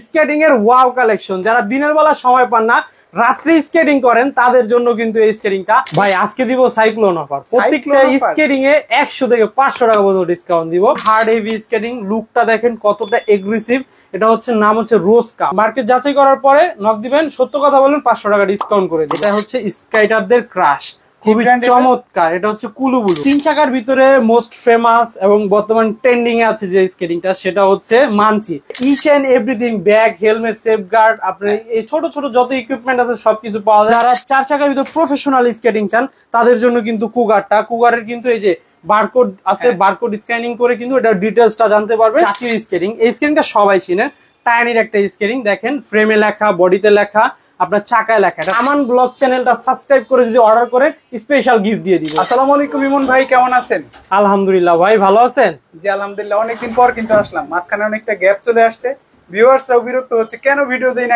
Skating এর wow collection, যারা দিনের বেলা সময় পান না রাত্রে স্কেটিং করেন তাদের জন্য কিন্তু এই স্কেটিংটা ভাই আজকে দিব সাইক্লোন অফার। প্রত্যেকটা স্কেটিং এ 100 থেকে 500 টাকা পর্যন্ত ডিসকাউন্ট দিব। হার্ড হেভি স্কেটিং, লুকটা দেখেন কতটা এগ্রেসিভ। এটা হচ্ছে নাম হচ্ছে রোজকা। মার্কেট যাচাই করার পরে নক দিবেন, সত্য কথা বলেন 500 টাকা ডিসকাউন্ট করে দিই। এটা হচ্ছে স্কাইটারদের ক্রাশ, খুবই চমৎকার। এটা হচ্ছে কুলুবুলু। 3 চাকার ভিতরে মোস্ট ফেমাস এবং বর্তমান ট্রেন্ডিং এ আছে যে স্কেটিংটা, সেটা হচ্ছে মানচি। Each and everything, bag, helmet, safeguard, আপনার এই ছোট ছোট যত ইকুইপমেন্ট আছে সবকিছু পাওয়া যায়। যারা 4 চাকার ভিতরে প্রফেশনাল স্কেটিং চান তাদের জন্য কিন্তু কুগারের কিন্তু এই যে বারকোড আছে, বারকোড স্ক্যানিং করে কিন্তু এটা ডিটেইলসটা জানতে পারবে। জাতীয় স্কেটিং, এই স্কেটিংটা সবাই চিনেন, টাইনির একটা স্কেটিং। দেখেন ফ্রেমে লেখা, বডিতে লেখা, আপনার চাকায় লেখা। আমান ব্লগ চ্যানেলটা সাবস্ক্রাইব করে যদি অর্ডার করেন স্পেশাল গিফট দিয়ে দিব। আসসালামু আলাইকুম ইমন ভাই, কেমন আছেন? আলহামদুলিল্লাহ ভাই, ভালো আছেন? জি আলহামদুলিল্লাহ, অনেকদিন পর কিন্তু আসলাম, মাঝখানে অনেকটা গ্যাপ চলে আসছে। ভিউয়ার্সরাও বিরক্ত হচ্ছে, কেন ভিডিও দেই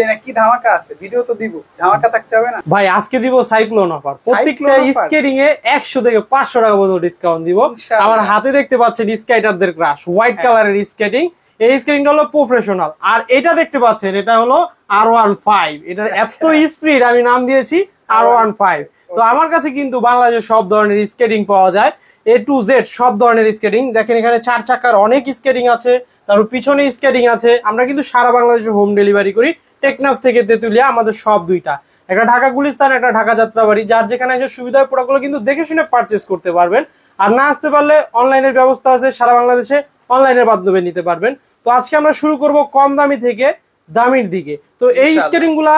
না, কি ধামাকা আছে? ভিডিও তো দিব, ধামাকা থাকতে হবে না ভাই? আজকে দিব সাইক্লোন অফার। প্রত্যেকটা স্কেটিং এ 100 থেকে 500 টাকা পর্যন্ত ডিসকাউন্ট দিব। আমার হাতে দেখতে পাচ্ছেন স্কাইটারদের ক্রাশ, হোয়াইট কালারের স্কেটিং। এই স্কেটিংটা হলো প্রফেশনাল। আর এটা দেখতে পাচ্ছেন, এটা হলো R15। এটা এত স্পিড, আমি নাম দিয়েছি R15। তো আমার কাছে কিন্তু বাংলাদেশের সব ধরনের স্কেটিং পাওয়া যায়, A to Z সব ধরনের স্কেটিং। দেখেন এখানে 4 চাকার অনেক স্কেটিং আছে, তারপর পিছনে স্কেটিং আছে। আমরা কিন্তু সারা বাংলাদেশে হোম ডেলিভারি করি, টেকনাফ থেকে তেতুলিয়া, আমাদের সব দুইটা। একটা ঢাকা গুলিস্তান, একটা ঢাকা যাত্রাবাড়ি। যার যেখানে এসে সুবিধা হয় প্রোডাক্টগুলো কিন্তু দেখে শুনে পারচেস করতে পারবেন। আর না আসতে পারলে অনলাইনের ব্যবস্থা আছে, সারা বাংলাদেশে অনলাইনের মাধ্যমে নিতে পারবেন। তো আজকে আমরা শুরু করব কম দামি থেকে দামির দিকে। তো এই স্কেটিং গুলা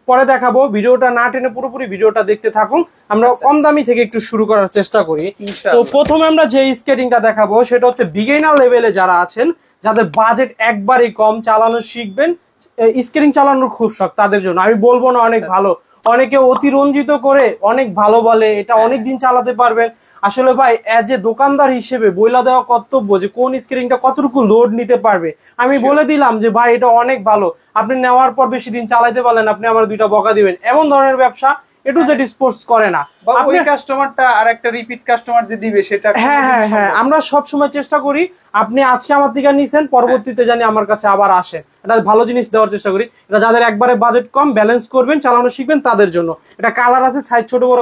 পরে দেখাবো, ভিডিওটা না টেনে পুরোপুরি ভিডিওটা দেখতে থাকুন। আমরা কম দামি থেকে একটু শুরু করার চেষ্টা করি। তো প্রথমে আমরা যে স্কেটিংটা দেখাবো সেটা হচ্ছে বিগিনার লেভেলে যারা আছেন, যাদের বাজেট একবারই কম, চালানো শিখবেন, স্কেটিং চালানোর খুব শখ, তাদের জন্য। আমি বলবো না অনেক ভালো, অনেকে অতিরঞ্জিত করে অনেক ভালো বলে, এটা অনেক দিন চালাতে পারবেন। আসলে ভাই এজ এ দোকানদার হিসেবে বইলা দেওয়া কর্তব্য যে কোন স্কেটিংটা কতটুকু লোড নিতে পারবে। আমি বলে দিলাম যে ভাই এটা অনেক ভালো, আপনি নেওয়ার পর বেশি দিন চালাতে পারলেন, আপনি আমার 2টা বকা দিবেন। এমন ধরনের ব্যবসা এ টু জেড স্পোর্টস করে না। ওই কাস্টমারটা আর একটা রিপিট কাস্টমার যে দিবে সেটা। হ্যাঁ, আমরা সব সময় চেষ্টা করি আপনি আজকে আমার থেকে নিছেন, পরবর্তীতে জানি আমার কাছে আবার আসে, এটা ভালো জিনিস দেওয়ার চেষ্টা করি। এটা যাদের একবারে বাজেট কম, ব্যালেন্স করবেন, চালানো শিখবেন তাদের জন্য। এটা কালার আছে, সাইজ ছোট বড়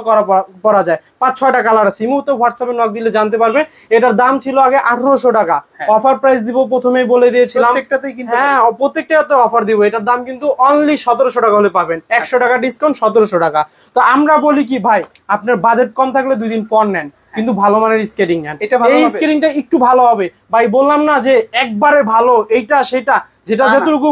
করা যায়, 5-6টা কালার আছে। ইমুতে হোয়াটসঅ্যাপে নক দিলে জানতে পারবেন। এটার দাম ছিল আগে 1800 টাকা, অফার প্রাইস দিব প্রথমেই বলে দিয়েছিলাম। হ্যাঁ, প্রত্যেকটাতে অফার দিব। এটার দাম কিন্তু অনলি 1700 টাকা হলে পাবেন, 100 টাকা ডিসকাউন্ট, 1700 টাকা। তো আমরা বলি কি ভাই, আপনার বাজেট কম থাকলে 2 দিন পর নেন, কিন্তু ভালো মানের স্কেটিং নেন। এই স্কেটিংটা একটু ভালো হবে ভাই, বললাম না যে একবারে ভালো এইটা সেটা, যেটা যতটুকু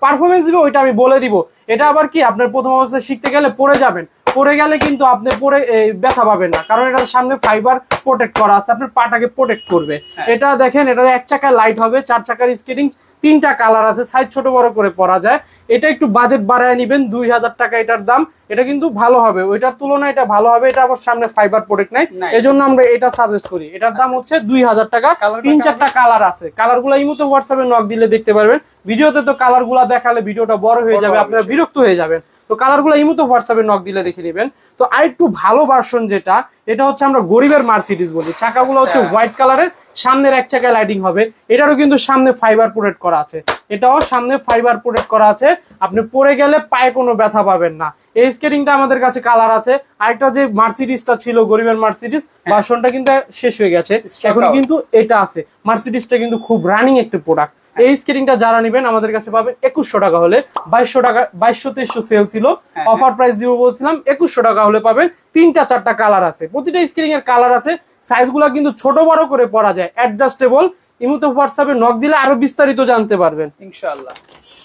পারফরমেন্স দিবে ওইটা আমি বলে দিব। এটা আবার কি, আপনার প্রথম অবস্থায় শিখতে গেলে পড়ে যাবেন, পড়ে গেলে কিন্তু আপনি পরে ব্যথা পাবেন না, কারণ এটার সামনে ফাইবার প্রোটেক্ট করা আছে, আপনার পাটাকে প্রোটেক্ট করবে। এটা দেখেন, এটা 1 চাকায় লাইট হবে, 4 চাকার স্কেটিং, 3টা কালার আছে, সাইজ ছোট বড় করে পরা যায়। এটা একটু বাজেট বাড়ায় নিবেন, 2000 টাকা এটার দাম। এটা কিন্তু ভালো হবে, ওইটার তুলনায় এটা ভালো হবে। এটা আবার সামনে ফাইবার প্রোটেক্ট নাই, এজন্য আমরা এটা সাজেস্ট করি। এটার দাম হচ্ছে 2000 টাকা। 3-4টা কালার আছে, কালার গুলা ইমুতে হোয়াটসঅ্যাপে নক দিলে দেখতে পারবেন। ভিডিওতে তো কালার গুলা দেখালে ভিডিওটা বড় হয়ে যাবে, আপনারা বিরক্ত হয়ে যাবেন। তো কালার গুলা ইমুতে হোয়াটসঅ্যাপে নক দিলে দেখে নেবেন। তো আরেকটু ভালো ভার্সন যেটা, এটা হচ্ছে আমরা গরিবের মার্সিডিজ বলি। চাকাগুলো হচ্ছে হোয়াইট কালারের, সামনের 1 চাকায় লাইটিং হবে। এটারও কিন্তু সামনে ফাইবার প্রোটেক্ট করা আছে, এটাও সামনে ফাইবার প্রোটেক্ট করা আছে। আপনি পরে গেলে পায়ে কোনো ব্যথা পাবেন না। এই স্কেটিংটা আমাদের কাছে কালার আছে। আরেকটা যে মার্সিডিজটা ছিল গরিবের মার্সিডিজ, ভার্সনটা কিন্তু শেষ হয়ে গেছে, এখন কিন্তু এটা আছে। মার্সিডিজটা কিন্তু খুব রানিং একটা প্রোডাক্ট। এই স্কেটিংটা যারা নেবেন আমাদের কাছে পাবেন 2100 টাকা হলে। 2200 টাকা, 2200-2300 সেল ছিল, অফার প্রাইস দিব বলছিলাম, 2100 টাকা হলে পাবেন। 3-4টা কালার আছে, প্রতিটা স্কেটিং এর কালার আছে। সাইজ গুলা কিন্তু ছোট বড় করে পরা যায়, অ্যাডজাস্টেবল। ইমুতে হোয়াটসঅ্যাপে নক দিলে আরো বিস্তারিত জানতে পারবেন ইনশাআল্লাহ।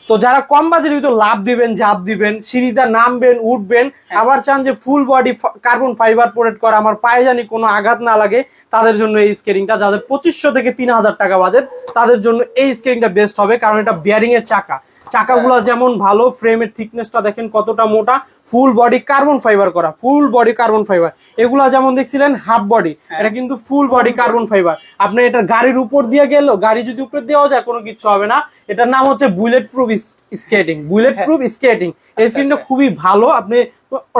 তো যারা কম বাজেটের ভিতর লাভ দিবেন, ঝাঁপ দিবেন, সিঁড়িতে নামবেন, উঠবেন, আবার চান যে full body carbon fibre protect করা, আমার পায়ে জানি কোনো আঘাত না লাগে, তাদের জন্য এই স্কেটিংটা। যাদের 2500 থেকে 3000 টাকা বাজেট, তাদের জন্য এই স্কেটিংটা বেস্ট হবে, কারণ এটা বিয়ারিং এর চাকা। চাকাগুলো যেমন ভালো, ফ্রেমের থিকনেসটা দেখেন কতটা মোটা, ফুল বডি কার্বন ফাইবার করা, ফুল বডি কার্বন ফাইবার। এগুলা যেমন দেখছিলেন হাফ বডি, এটা কিন্তু ফুল বডি কার্বন ফাইবার। আপনি এটা গাড়ির উপর দিয়ে গেল, গাড়ি যদি উপর দেওয়া যায় কোনো কিছু হবে না। এটার নাম হচ্ছে bullet proof skating, bullet proof skating. এই স্কেটিংটা খুবই ভালো, আপনি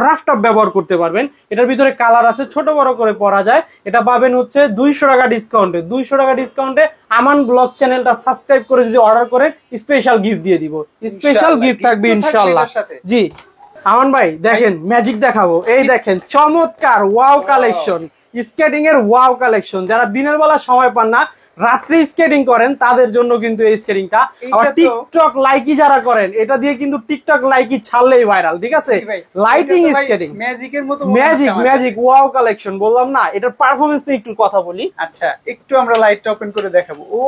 রাফটপ ব্যবহার করতে পারবেন। এটার ভিতরে কালার আছে, ছোট বড় করে পরা যায়। এটা পাবেন হচ্ছে 200 টাকা ডিসকাউন্টে। 200 টাকা ডিসকাউন্টে আমান ব্লগ চ্যানেলটা সাবস্ক্রাইব করে যদি অর্ডার করেন স্পেশাল গিফট দিয়ে দিব, স্পেশাল গিফট থাকবে ইনশাআল্লাহ। জি আমান ভাই দেখেন ম্যাজিক দেখাবো, এই দেখেন চমৎকার ওয়াও কালেকশন, স্কেটিং এর ওয়াও কালেকশন। যারা দিনের বেলা সময় পান না, রাত্রি স্কেটিং করেন, তাদের জন্য কিন্তু এই স্কেটিংটা। আবার টিকটক লাইকি যারা করেন, এটা দিয়ে কিন্তু টিকটক লাইকি ছাড়লেই ভাইরাল, ঠিক আছে? লাইটিং স্কেটিং ম্যাজিকের মতো, ম্যাজিক ওয়াও কালেকশন বললাম না। এটার পারফরম্যান্স নিয়ে একটু কথা বলি। আচ্ছা একটু আমরা লাইটটা ওপেন করে দেখাবো। ও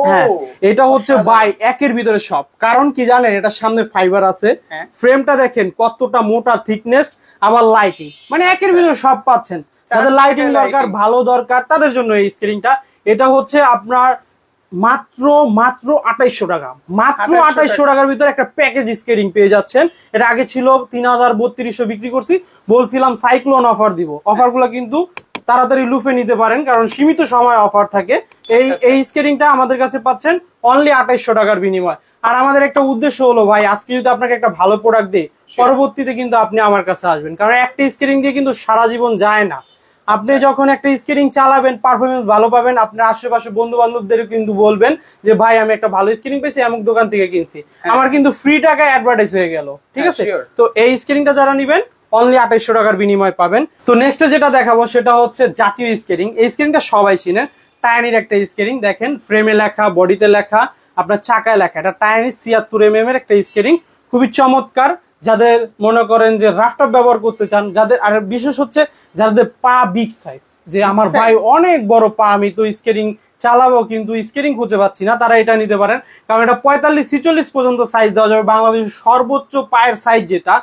এটা হচ্ছে ভাই একের ভিতরে সব। কারণ কি জানেন, এটা সামনে ফাইবার আছে, ফ্রেমটা দেখেন কতটা মোটা থিকনেস, আবার লাইটিং, মানে একের ভিতরে সব পাচ্ছেন। যাদের লাইটিং দরকার, ভালো দরকার, তাদের জন্য এই স্ক্রিনটা। এটা হচ্ছে আপনার মাত্র 2800 টাকা, মাত্র 2800 টাকার ভিতরে একটা প্যাকেজ স্কেটিং পেয়ে যাচ্ছেন। এটা আগে ছিল 3300 বিক্রি করছি, বলছিলাম সাইক্লোন অফার দিব। অফারগুলো কিন্তু তাড়াতাড়ি লুফে নিতে পারেন, কারণ সীমিত সময় অফার থাকে। এই স্কেটিংটা আমাদের কাছে পাচ্ছেন অনলি 2800 টাকার বিনিময়। আর আমাদের একটা উদ্দেশ্য হলো ভাই, আজকে যদি আপনাকে একটা ভালো প্রোডাক্ট দিই, পরবর্তীতে কিন্তু আপনি আমার কাছে আসবেন, কারণ একটা স্কেটিং দিয়ে কিন্তু সারা জীবন যায় না। আপনি যখন একটা স্কেটিং চালাবেন, পারফরমেন্স ভালো পাবেন, আপনার আশেপাশে বন্ধু বান্ধবদেরও কিন্তু বলবেন যে ভাই আমি একটা ভালো স্কেটিং পেয়েছি, এমন দোকান থেকে কিনছি, আমার কিন্তু ফ্রি টাকায় অ্যাডভার্টাইজ হয়ে গেল, ঠিক আছে? তো এই স্কেটিংটা যারা নিবেন অনলি 2800 টাকার বিনিময় পাবেন। তো নেক্সট যেটা দেখাবো সেটা হচ্ছে জাতীয় স্কেটিং। এই স্কেটিংটা সবাই চিনেন, টাইনির একটা স্কেটিং। দেখেন ফ্রেমে লেখা, বডিতে লেখা, আপনার চাকায় লেখা। এটা টাইনি 76 এর একটা স্কেটিং, খুবই চমৎকার। যাদের মনে করেন যে রাফটপ ব্যবহার করতে চান, যাদের, আর বিশেষ হচ্ছে যাদের পা বিগ সাইজ, যে আমার ভাই অনেক বড় পা, আমি তো স্কেটিং চালাবো কিন্তু স্কেটিং খুঁজে পাচ্ছি না, তারা এটা নিতে পারেন। কারণ এটা 45-46 পর্যন্ত সাইজ দেওয়া যাবে। বাংলাদেশের সর্বোচ্চ পায়ের সাইজ যেটা,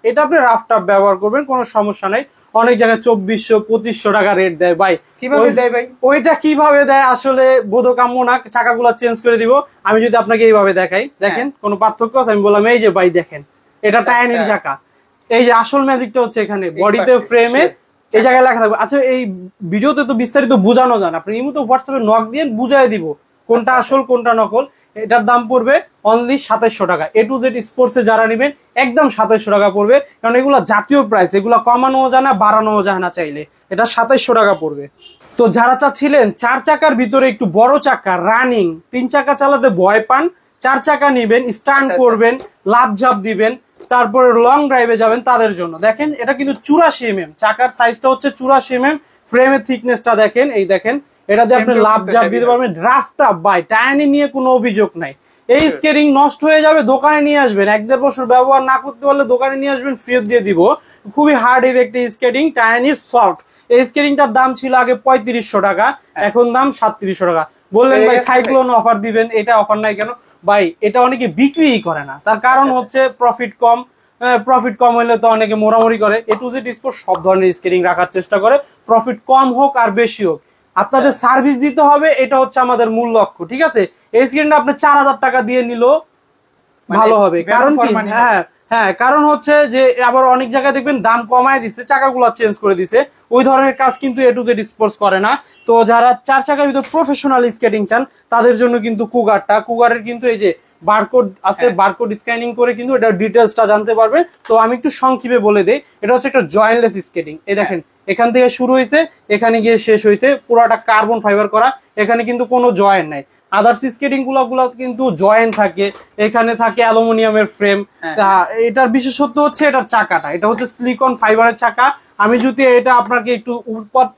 এটা আপনি রাফটপ ব্যবহার করবেন, কোনো সমস্যা নাই। অনেক জায়গায় 2400-2500 টাকা রেট দেয় ভাই। কিভাবে দেয় ভাই? ওইটা কিভাবে দেয় আসলে বোধকাম্য না, চাকাগুলো চেঞ্জ করে দিব। আমি যদি আপনাকে এইভাবে দেখাই, দেখেন কোনো পার্থক্য আছে? আমি বললাম এই যে ভাই দেখেন, এটা টায়ানির চাকা। এই যে আসল ম্যাজিকটা হচ্ছে এখানে বডিতে, ফ্রেমে এই জায়গায় লেখা থাকবে। আচ্ছা এই ভিডিওতে তো বিস্তারিত বোঝানো যান, আপনি ইমুতে হোয়াটসঅ্যাপে নক দিয়ে বুঝাই দিব কোনটা আসল কোনটা নকল। এটার দাম পড়বে অনলি 2700 টাকা। A to Z স্পোর্টস এ যারা নেবেন একদম 2700 টাকা পড়বে, কারণ এগুলো জাতীয় প্রাইস, এগুলো কমানো যায় না, বাড়ানো যায় না চাইলে। এটা 2700 টাকা পড়বে। তো যারা চাচ্ছিলেন 4 চাকার ভিতরে একটু বড় চাকা, রানিং, 3 চাকা চালাতে ভয় পান, 4 চাকা নিবেন, স্টান্ট করবেন, লাভ ঝাপ দিবেন, তারপরে লং ড্রাইভে যাবেন, তাদের জন্য দেখেন এটা কিন্তু 84 চাকার সাইজটা হচ্ছে 84 ফ্রেমের থিকনেসটা দেখেন, এই দেখেন, এটা দিয়ে আপনি লাভ ঝাপ দিতে পারবেন। ড্রাফটটা বাই টায়ানি নিয়ে কোনো অভিযোগ নাই। এই স্কেটিং নষ্ট হয়ে যাবে, দোকানে নিয়ে আসবেন, 1-1.5 বছর ব্যবহার না করতে পারলে দোকানে নিয়ে আসবেন, ফেরত দিয়ে দিব। খুবই হার্ড একটা স্কেটিং, টায়ানির সফট। এই স্কেটিংটার দাম ছিল আগে 3500 টাকা, এখন দাম 3700 টাকা। বললেন ভাই সাইক্লোন অফার দিবেন, এটা অফার নাই কেন ভাই? এটা অনেকে বিক্রিই করে না, তার কারণ হচ্ছে প্রফিট কম। প্রফিট কম হলে তো অনেকে মোড়ামুড়ি করে। A to Z স্পোর্টস সব ধরনের স্কেটিং রাখার চেষ্টা করে, প্রফিট কম হোক আর বেশি হোক, আপনাদের সার্ভিস দিতে হবে, এটা হচ্ছে আমাদের মূল লক্ষ্য, ঠিক আছে? এই স্ক্রিনটা আপনি 4000 টাকা দিয়ে নিল ভালো হবে। কারণ কি, হ্যাঁ কারণ হচ্ছে যে আবার অনেক জায়গায় দেখবেন দাম কমায় দিচ্ছে, চাকাগুলো চেঞ্জ করে দিছে, ওই ধরনের কাজ কিন্তু A to Z স্পোর্টস করে না। তো যারা 4 চাকার ভিতরে প্রফেশনাল স্কেটিং চান, তাদের জন্য কিন্তু কুগারের কিন্তু এই যে বারকোড আছে, বারকোড স্ক্যানিং করে কিন্তু এটা ডিটেলসটা জানতে পারবেন। তো আমি একটু সংক্ষেপে বলে দেই, এটা হচ্ছে একটা জয়েন্টলেস স্কেটিং। এই দেখেন এখান থেকে শুরু হয়েছে, এখানে গিয়ে শেষ হয়েছে, পুরোটা কার্বন ফাইবার করা, এখানে কিন্তু কোনো জয়েন্ট নাই। আদার্স স্কেটিং গুলো কিন্তু জয়েন্ট থাকে, এখানে থাকে অ্যালুমিনিয়ামের ফ্রেম। এটার বিশেষত্ব হচ্ছে এটার চাকাটা, এটা হচ্ছে সিলিকন ফাইবারের চাকা। আমি যদি এটা আপনাকে একটু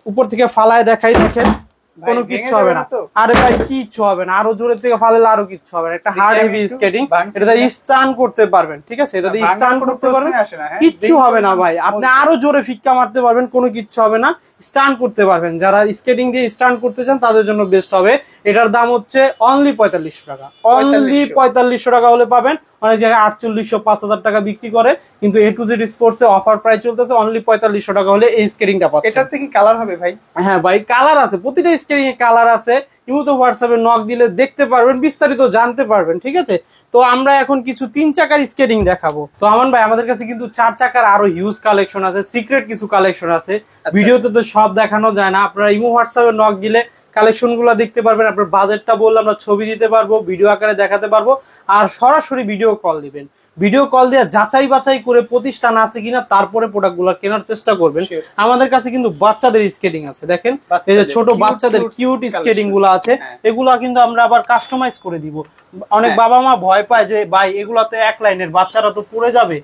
উপর থেকে ফালায় দেখাই, দেখেন কোনো কিচ্ছু হবে না। আরে ভাই কিচ্ছু হবে না, আরো জোরের থেকে ফালালে আরো কিচ্ছু হবে না। একটা হার্ড হেভি স্কেটিং, এটা স্টান করতে পারবেন, ঠিক আছে? এটা দিয়ে স্টান করতে পারবেন, কিচ্ছু হবে না ভাই। আপনি আরো জোরে ফিক্কা মারতে পারবেন, কোনো কিচ্ছু হবে না, স্টান করতে পারবেন। যারা স্কেটিং দিয়ে স্টান করতে চান তাদের জন্য বেস্ট হবে। এটার দাম হচ্ছে অনলি 4500 টাকা, অনলি 4500 টাকা হলে পাবেন। অনেক জায়গায় 4800-5000 টাকা বিক্রি করে, কিন্তু A to Z sports A offer price চলতেছে অনলি 4500 টাকা হলে এই স্কেটিংটা পাচ্ছেন। এটাতে কি কালার হবে ভাই? হ্যাঁ ভাই কালার আছে, প্রতিটা স্কেটিং এ কালার আছে। ইউতো হোয়াটসঅ্যাপে নক দিলে দেখতে পারবেন, বিস্তারিত জানতে পারবেন, ঠিক আছে? তো আমরা এখন কিছু 3 চাকার স্কেটিং দেখাবো। তো আমান ভাই আমাদের কাছে কিন্তু 4 চাকার আরো হিউজ কালেকশন আছে, সিক্রেট কিছু কালেকশন আছে, ভিডিওতে তো সব দেখানো যায় না। আপনারা ইমো হোয়াটসঅ্যাপে নক দিলে কালেকশন গুলো দেখতে পারবেন। আপনার বাজেটটা বললে আমরা ছবি দিতে পারবো, ভিডিও আকারে দেখাতে পারবো, আর সরাসরি ভিডিও কল দিবেন। ভিডিও কল দিয়ে যাচাই বাছাই করে প্রতিষ্ঠান আছে কিনা তারপরে প্রোডাক্টগুলো কেনার চেষ্টা করবেন। আমাদের কাছে কিন্তু বাচ্চাদের স্কেটিং আছে, দেখেন এই যে ছোট বাচ্চাদের কিউট স্কেটিং গুলো আছে, এগুলা কিন্তু আমরা আবার কাস্টমাইজ করে দিব। অনেক বাবা মা ভয় পায় যে ভাই এগুলাতে এক লাইনের, বাচ্চারা তো পড়ে যাবে,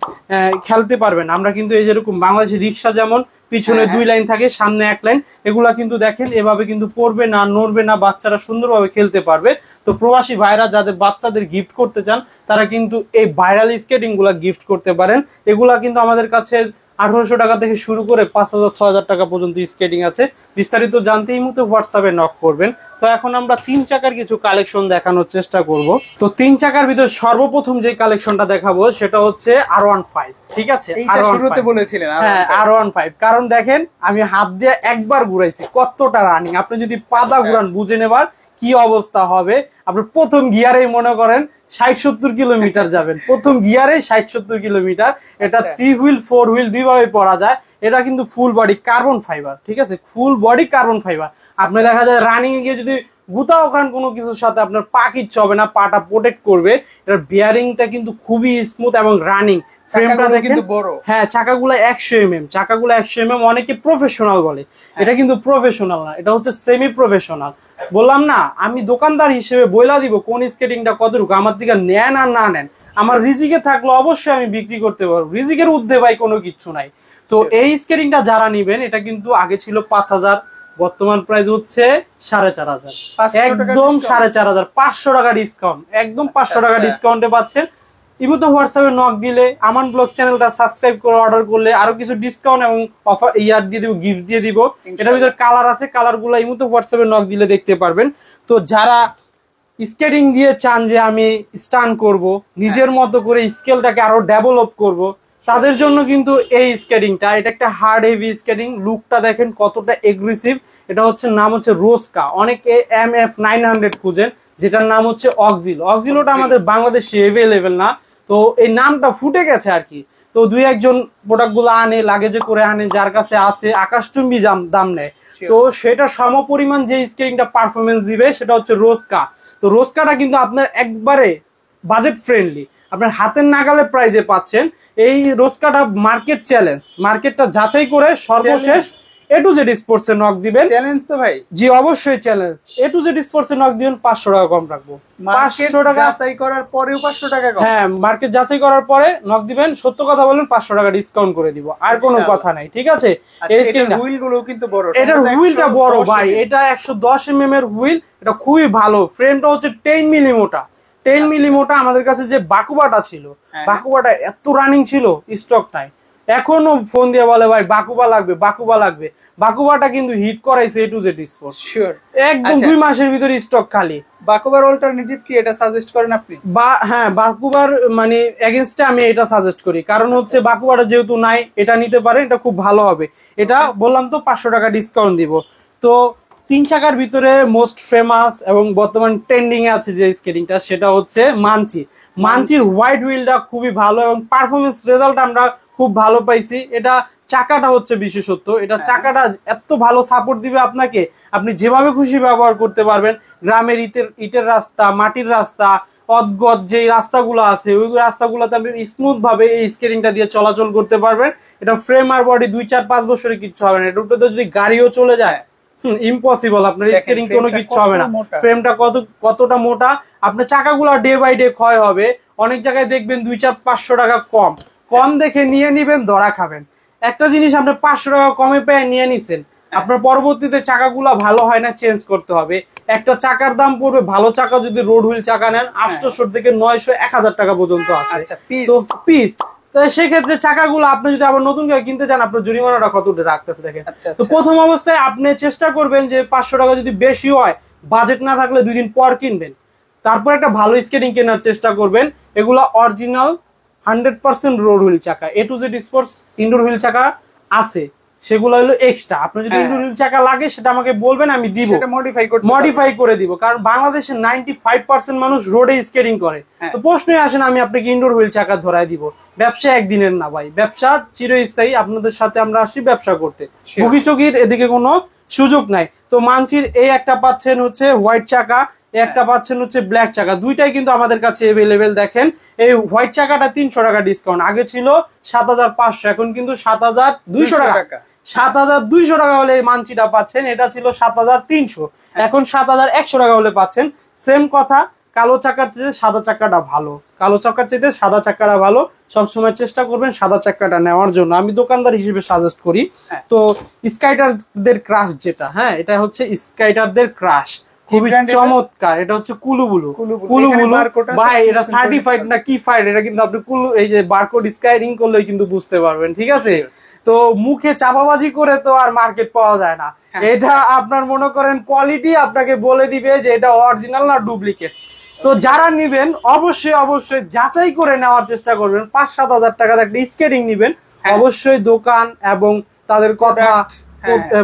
খেলতে পারবেন। আমরা কিন্তু এই যেরকম বাংলাদেশের রিক্সা যেমন পিছনে 2 লাইন থাকে, সামনে 1 লাইন, এগুলা কিন্তু দেখেন এভাবে কিন্তু পড়বে না, নড়বে না, বাচ্চারা সুন্দরভাবে খেলতে পারবে। তো প্রবাসী ভাইরা যাদের বাচ্চাদের গিফট করতে চান তারা কিন্তু এই ভাইরাল স্কেটিং গুলা গিফট করতে পারেন। এগুলা কিন্তু আমাদের কাছে 1800 টাকা থেকে শুরু করে 5000 6000 টাকা পর্যন্ত স্কেটিং আছে। বিস্তারিত জানতে এই মুহূর্তে হোয়াটসঅ্যাপে নক করবেন। তো এখন আমরা 3 চাকার কিছু কালেকশন দেখানোর চেষ্টা করব। তো 3 চাকার ভিতর সর্বপ্রথম যে কালেকশনটা দেখাবো সেটা হচ্ছে R15, ঠিক আছে? শুরুতে বলেছিলেন হ্যাঁ R15, কারণ দেখেন আমি হাত দিয়ে একবার ঘুরাইছি, কতটা রানিং। আপনি যদি পাদা ঘুরান বুঝে নেবার কি অবস্থা হবে। আপনি প্রথম গিয়ারেই মনে করেন 60-70 কিলোমিটার যাবেন, প্রথম গিয়ারে 60-70 কিলোমিটার। এটা 3 হুইল 4 হুইল দুইভাবে পড়া যায়। এটা কিন্তু ফুল বডি কার্বন ফাইবার, ঠিক আছে? Full body carbon fibre. আপনি দেখা যায় রানিং এ গিয়ে যদি গুতাও খান কোনো কিছুর সাথে আপনার পা কিচ্ছু হবে না, পাটা প্রোটেক্ট করবে। এটার বিয়ারিংটা কিন্তু খুবই স্মুথ এবং রানিং। ফ্রেমটা দেখেন, হ্যাঁ চাকাগুলো 100 mm, চাকাগুলো 100 mm। অনেকে প্রফেশনাল বলে, এটা কিন্তু প্রফেশনাল না, এটা হচ্ছে সেমি প্রফেশনাল। বললাম না, আমি দোকানদার হিসেবে বইলা দিব কোন স্কেটিংটা কতটুকু, আমার দিকে নেন আর না নেন, আমার রিজিকে থাকলে অবশ্যই আমি বিক্রি করতে পারবো। রিজিকের ঊর্ধ্বে ভাই কোনো কিচ্ছু নাই। তো এই স্কেটিংটা যারা নিবেন, এটা কিন্তু আগে ছিল 5000, বর্তমান প্রাইস হচ্ছে 4500, একদম 4500, 500 টাকা ডিসকাউন্ট, একদম 500 টাকা ডিসকাউন্টে পাচ্ছেন। ইমুতো হোয়াটসঅ্যাপে নক দিলে, আমান ব্লগ চ্যানেলটা সাবস্ক্রাইব করে অর্ডার করলে আরো কিছু ডিসকাউন্ট এবং অফার দিয়ে দিব, গিফট দিয়ে দিব। এটার ভিতরে কালার আছে, কালার গুলো ইমুতো হোয়াটসঅ্যাপে নক দিলে দেখতে পারবেন। তো যারা স্কেটিং দিয়ে চান যে আমি স্টান করব, নিজের মতো করে স্কেলটাকে আরো ডেভেলপ করব, তাদের জন্য কিন্তু এই স্কেটিংটা, এটা একটা হার্ড হেভি স্কেটিং। লুকটা দেখেন কতটা এগ্রেসিভ। এটা হচ্ছে নাম হচ্ছে রোস্কা, অনেকে MF 900 খুঁজেন, যেটার নাম হচ্ছে অক্সিলো। অক্সিলোটা আমাদের বাংলাদেশে এভেলেবেল না, তো এই নামটা ফুটে গেছে আর কি। তো 2-1 প্রোডাক্ট গুলো আনে, লাগেজে করে আনে, যার কাছে আছে আকাশচুম্বী দাম নেয়। তো সেটা সমপরিমাণ যে স্কেটিংটা পারফরমেন্স দিবে সেটা হচ্ছে রোস্কা। তো রোস্কাটা কিন্তু আপনার একবারে বাজেট ফ্রেন্ডলি, আপনার হাতের নাগালে প্রাইজে পাচ্ছেন। এই রোস্কাটা মার্কেট চ্যালেঞ্জ, মার্কেটটা যাচাই করে সর্বশেষ A to Z sports A knock দিবেন। চ্যালেঞ্জ তো ভাই, জি অবশ্যই challenge. A to Z sports A knock দিবেন, 500 টাকা কম রাখবো। 500 টাকা যাচাই করার পরেও 500 টাকা কম? হ্যাঁ, মার্কেট যাচাই করার পরে নক দিবেন, সত্য কথা বলেন 500 টাকা ডিসকাউন্ট করে দিব, আর কোনো কথা নাই, ঠিক আছে? এর হুইল গুলো কিন্তু বড়, এটার হুইলটা বড় ভাই, এটা 110 mm এর হুইল, এটা খুবই ভালো। ফ্রেমটা হচ্ছে 10 মিলি মোটা, 10 মিলি মোটা। আমাদের কাছে যে বাকুবাটা ছিল, বাকুবাটা এত রানিং ছিল, স্টক নাই। এখনো ফোন দিয়ে বলে ভাই বাকুবা লাগবে, বাকুবা লাগবে। বাকুবাটা কিন্তু হিট করাইছে A to Z sports, sure, একদম 2 মাসের ভিতরে স্টক খালি। বাকুবার অল্টারনেটিভ কি, এটা সাজেস্ট করেন আপনি? হ্যাঁ, বাকুবার মানে এগেইনস্টে আমি এটা সাজেস্ট করি, কারণ হচ্ছে বাকুবাটা যেহেতু নাই, এটা নিতে পারেন, এটা খুব ভালো হবে। এটা বললাম তো 500 টাকা ডিসকাউন্ট দিব। তো 3 চাকার ভিতরে মোস্ট ফেমাস এবং বর্তমান ট্রেন্ডিং এ আছে যে স্কেটিংটা, সেটা হচ্ছে মানচি। মানচির হোয়াইট হুইলটা খুবই ভালো এবং পারফরমেন্স রেজাল্ট আমরা খুব ভালো পাইছি। এটা চাকাটা হচ্ছে বিশেষত্ব, এটা চাকাটা এত ভালো সাপোর্ট দিবে আপনাকে, আপনি যেভাবে খুশি ব্যবহার করতে পারবেন। গ্রামের ইটের রাস্তা, মাটির রাস্তা, অদ্গত যে রাস্তাগুলো আছে, ওই রাস্তাগুলোতে আপনি স্মুথ ভাবে এই স্কেটিংটা দিয়ে চলাচল করতে পারবেন। এটা ফ্রেম আর বডি 2-4-5 বছরে কিচ্ছু হবে না। এটার উপরে যদি গাড়িও চলে যায়, ইম্পসিবল, আপনার স্কেটিং কোনো কিচ্ছু হবে না। ফ্রেমটা কতটা মোটা, আপনার চাকাগুলো ডে বাই ডে ক্ষয় হবে। অনেক জায়গায় দেখবেন 2-4-500 টাকা কম দেখে নিয়ে নিবেন, ধরা খাবেন। একটা জিনিস আপনি 500 টাকা কমে পেয়ে নিয়ে নিছেন, আপনার পরবর্তীতে চাকাগুলা ভালো হয় না, চেঞ্জ করতে হবে। একটা চাকার দাম পড়বে, ভালো চাকা যদি রোড হুইল চাকা নেন 800 থেকে 900-1000 টাকা পর্যন্ত আছে, তো পিস। সেক্ষেত্রে চাকাগুলো আপনি যদি আবার নতুন করে কিনতে চান, আপনার জরিমানাটা কতটা রাখতেছে দেখেন। তো প্রথম অবস্থায় আপনি চেষ্টা করবেন যে 500 টাকা যদি বেশি হয়, বাজেট না থাকলে 2 দিন পর কিনবেন, তারপর একটা ভালো স্কেটিং কেনার চেষ্টা করবেন। এগুলা অরিজিনাল 100% রোড হুইল চাকা। A to Z sports indoor wheel চাকা আছে, সেগুলো হলো এক্সট্রা। আপনার যদি ইনডোর হুইল চাকা লাগে সেটা আমাকে বলবেন, আমি দিব, মডিফাই করে দিব। কারণ বাংলাদেশের 95% মানুষ রোডে স্কেটিং করে। তো প্রশ্নই আসে না আমি আপনাকে ইনডোর হুইল চাকা ধরাই দিব। ব্যবসা একদিনের না ভাই, ব্যবসা চিরস্থায়ী। আপনাদের সাথে আমরা আসি ব্যবসা করতে, ভুগিচুগির এদিকে কোনো সুযোগ নাই। তো মানচির এই একটা পাচ্ছেন হচ্ছে হোয়াইট চাকা, একটা পাচ্ছেন হচ্ছে ব্ল্যাক চাকা, দুইটাই কিন্তু আমাদের কাছে अवेलेबल। দেখেন এই হোয়াইট চাকাটা 300 টাকা ডিসকাউন্ট, আগে ছিল 7500, এখন কিন্তু 7200 টাকা। 7200 টাকা হলে এই মানচিটা পাচ্ছেন, এটা ছিল 7300, এখন 7100 টাকা হলে পাচ্ছেন। সেম কথা, কালো চাকার চেয়ে সাদা চাকাটা ভালো, কালো চাকার চেয়ে সাদা চাকাটা ভালো। সবসময় চেষ্টা করবেন সাদা চাকাটা নেওয়ার জন্য, আমি দোকানদার হিসেবে সাজেস্ট করি। তো স্কাইটারদের ক্রাশ যেটা, হ্যাঁ এটা হচ্ছে স্কাইটারদের ক্রাশ, খুবই চমৎকার। এটা হচ্ছে কুলুবুলু, কুলুবুলু ভাই এটা সার্টিফাইড না কি ফাইড, এটা কিন্তু আপনি কুলু এই যে বারকোড স্ক্যানিং করলেই কিন্তু বুঝতে পারবেন, ঠিক আছে। তো মুখে চাপাবাজি করে তো আর মার্কেট পাওয়া যায় না, এটা আপনার মনে করেন কোয়ালিটি আপনাকে বলে দিবে যে এটা অরিজিনাল না ডুপ্লিকেট। তো যারা নিবেন অবশ্যই অবশ্যই যাচাই করে নেওয়ার চেষ্টা করবেন। 5-7 হাজার টাকা একটা স্কেটিং নিবেন, অবশ্যই দোকান এবং তাদের কথা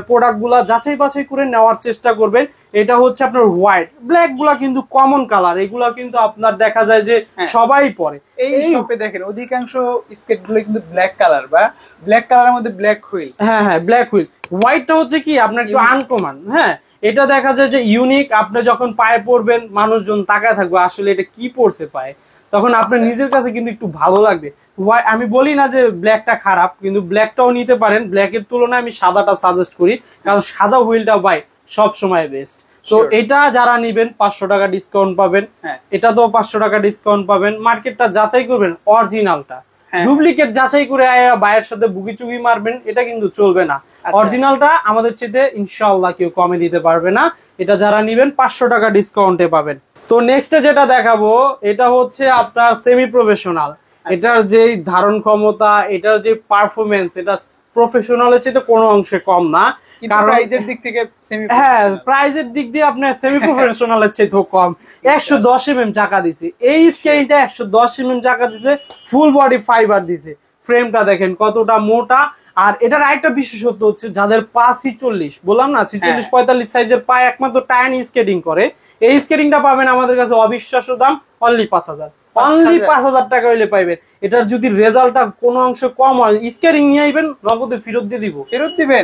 প্রোডাক্ট গুলা যাচাই বাছাই করে নেওয়ার চেষ্টা করবেন। এটা হচ্ছে আপনার হোয়াইট, ব্ল্যাক গুলা কিন্তু কমন কালার, এগুলা কিন্তু আপনার দেখা যায় যে সবাই পরে। এই শপে দেখেন অধিকাংশ স্কেট গুলো কিন্তু ব্ল্যাক কালার বা ব্ল্যাক কালারের মধ্যে ব্ল্যাক হুইল। হ্যাঁ হ্যাঁ ব্ল্যাক হুইল, হোয়াইটটা হচ্ছে কি আপনার একটু আনকমন। হ্যাঁ এটা দেখা যায় যে ইউনিক, আপনি যখন পায়ে পরবেন মানুষজন তাকায় থাকবে আসলে এটা কি পরছে পায়ে, তখন আপনার নিজের কাছে কিন্তু একটু ভালো লাগবে। আমি বলি না যে ব্ল্যাকটা খারাপ, কিন্তু ব্ল্যাকটাও নিতে পারেন, ব্ল্যাকের তুলনায় আমি সাদাটা সাজেস্ট করি, কারণ সাদা হুইলটা ভাই সব সময় বেস্ট। তো এটা যারা নিবেন 500 টাকা ডিসকাউন্ট পাবেন, এটা তো 500 টাকা ডিসকাউন্ট পাবেন। মার্কেটটা যাচাই করবেন অরিজিনালটা, ডুপ্লিকেট যাচাই করে বাইরের সাথে বুগিচুগি মারবেন, এটা কিন্তু চলবে না। অরিজিনালটা আমাদের চেয়ে ইনশাআল্লাহ কেউ কমে দিতে পারবে না। এটা যারা নিবেন 500 টাকা ডিসকাউন্টে পাবেন। তো নেক্সটে যেটা দেখাবো এটা হচ্ছে আপনার সেমি প্রফেশনাল। এটার যে ধারণ ক্ষমতা, এটার যে পারফরমেন্স, এটা প্রফেশনালের চেয়ে কোনো অংশে কম না, কারণ প্রাইজের দিক থেকে হ্যাঁ প্রাইজের দিক দিয়ে আপনার সেমি প্রফেশনালের চেয়ে তো কম। 110 mm চাকা দিছে, এই স্কেলটা 110 mm চাকা দিছে, ফুল বডি ফাইবার দিছে। ফ্রেমটা দেখেন কতটা মোটা। আর এটার আরেকটা বিশেষত্ব হচ্ছে যাদের পা 46, বললাম না 46-45 সাইজের পা একমাত্র টাইনি স্কেটিং করে, এই স্কেটিংটা পাবেন আমাদের কাছে অবিশ্বাস্য দাম, অনলি 5000, অনলি 5000 টাকা হইলে পাইবেন। এটার যদি রেজাল্টটা কোনো অংশ কম হয়, স্কেটিং নিয়ে আইবেন, নগদে ফেরত দিয়ে দিব,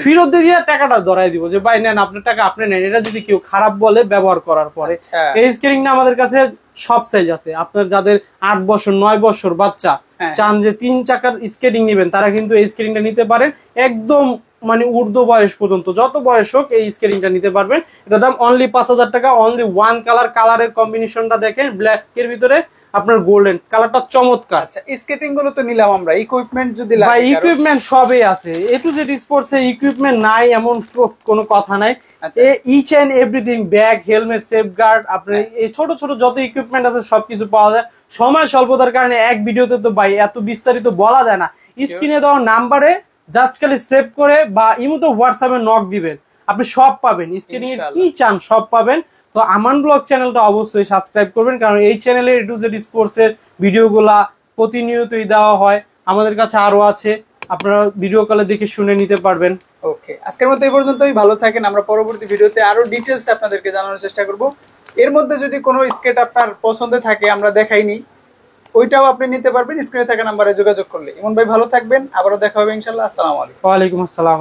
ফেরত দিয়ে টাকাটা ধরাই দিব যে ভাই নেন আপনার টাকা আপনি নেন। এটা যদি কেউ খারাপ বলে ব্যবহার করার পরে, এই স্কেটিংটা আমাদের কাছে সব সাইজ আছে। আপনার যাদের 8 বছর 9 বছর বাচ্চা চান যে 3 চাকার স্কেটিং নিবেন, তারা কিন্তু এই স্কেটিংটা নিতে পারেন। একদম মানে ঊর্ধ্ব বয়স পর্যন্ত যত বয়স হোক এই স্কেটিংটা নিতে পারবেন। এটা দাম অনলি 5000 টাকা, অনলি ওয়ান কালার। কালারের কম্বিনেশনটা দেখেন, ব্ল্যাক এর ভিতরে আপনার গোল্ডেন কালারটা চমৎকার। আচ্ছা স্কেটিং গুলো তো নিলাম আমরা, ইকুইপমেন্ট যদি লাগে, ভাই ইকুইপমেন্ট সবই আছে, এ টু জেড স্পোর্টস এ ইকুইপমেন্ট নাই এমন কোনো কথা নাই। Each and everything, bag, helmet, safeguard, আপনার এই ছোট ছোট যত ইকুইপমেন্ট আছে সবকিছু পাওয়া যায়। সময় স্বল্পতার কারণে এক ভিডিওতে তো ভাই এত বিস্তারিত বলা যায় না। স্ক্রিনে দেওয়া নাম্বারে জাস্ট খালি সেভ করে বা ইমোতে হোয়াটসঅ্যাপে নক দিবেন, আপনি সব পাবেন। স্ক্রিনে কি চান সব পাবেন। তো আমান ব্লগ চ্যানেলটা অবশ্যই সাবস্ক্রাইব করবেন, কারণ এই চ্যানেলে এ টু জেড স্পোর্টস এর ভিডিওগুলা প্রতিনিয়তই দেওয়া হয়। আমাদের কাছে আরো আছে, আপনারা ভিডিও কলে দেখে শুনে নিতে পারবেন। ওকে, আজকের মতো এই পর্যন্তই, ভালো থাকেন। আমরা পরবর্তী ভিডিওতে আরো ডিটেইলস আপনাদেরকে জানানোর চেষ্টা করব। এর মধ্যে যদি কোনো স্কেট আপনার পছন্দ থাকে, আমরা দেখাইনি, ওইটাও আপনি নিতে পারবেন স্ক্রিনে থাকা নাম্বারে যোগাযোগ করলে। ইমন ভাই ভালো থাকবেন, আবারও দেখা হবে ইনশাআল্লাহ। আসসালামু আলাইকুম। ওয়া আলাইকুম আসসালাম।